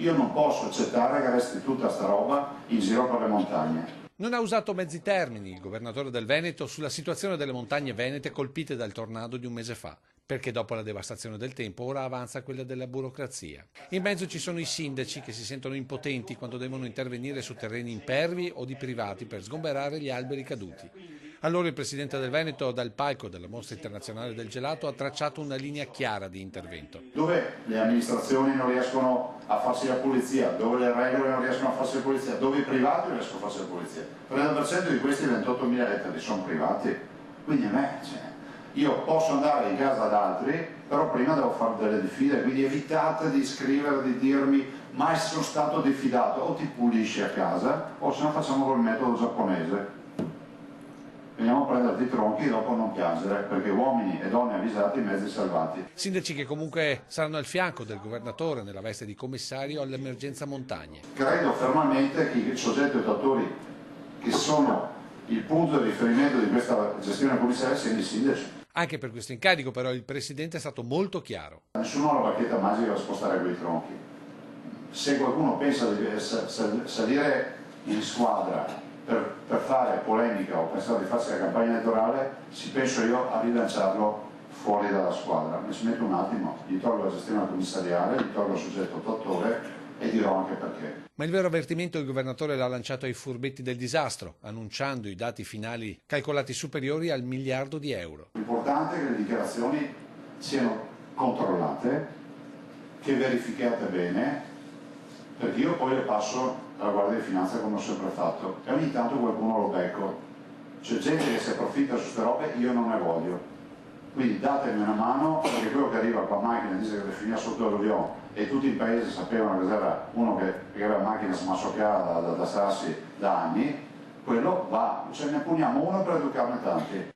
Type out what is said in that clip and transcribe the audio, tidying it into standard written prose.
Io non posso accettare che resti tutta sta roba in giro per le montagne. Non ha usato mezzi termini il governatore del Veneto sulla situazione delle montagne venete colpite dal tornado di un mese fa, perché dopo la devastazione del tempo ora avanza quella della burocrazia. In mezzo ci sono i sindaci che si sentono impotenti quando devono intervenire su terreni impervi o di privati per sgomberare gli alberi caduti. Allora il presidente del Veneto, dal palco della Mostra Internazionale del Gelato, ha tracciato una linea chiara di intervento. Dove le amministrazioni non riescono a farsi la pulizia, dove le regole non riescono a farsi la pulizia, dove i privati non riescono a farsi la pulizia. Il 30% di questi 28.000 ettari sono privati, quindi a me, io posso andare in casa ad altri, però prima devo fare delle diffide, quindi evitate di scrivere, di dirmi mai sono stato diffidato, o ti pulisci a casa o se no facciamo col metodo giapponese. Veniamo a prenderti i tronchi e dopo non piangere, perché uomini e donne avvisati, mezzi salvati. Sindaci che comunque saranno al fianco del governatore nella veste di commissario all'emergenza montagne. Credo fermamente che i soggetti attuatori che sono il punto di riferimento di questa gestione commissariale siano i sindaci. Anche per questo incarico però il presidente è stato molto chiaro. Nessuno ha la bacchetta magica per spostare quei tronchi. Se qualcuno pensa di salire in squadra per fare polemica o pensare di farsi la campagna elettorale, ci penso io a rilanciarlo fuori dalla squadra. Mi ci metto un attimo, gli tolgo la gestione commissariale, gli tolgo il soggetto attuatore e dirò anche perché. Ma il vero avvertimento il governatore l'ha lanciato ai furbetti del disastro, annunciando i dati finali calcolati superiori al miliardo di euro. L'importante è che le dichiarazioni siano controllate, che verificate bene, perché io poi le passo alla Guardia di Finanza come ho sempre fatto e ogni tanto qualcuno lo becco. C'è gente che si approfitta su queste robe, io non ne voglio. Quindi datemi una mano, perché quello che arriva con la macchina dice che deve finire sotto l'alluvione e tutti in paese sapevano che era uno che aveva la macchina smasocchiata da sassi da anni, quello va, ce ne puniamo uno per educarne tanti.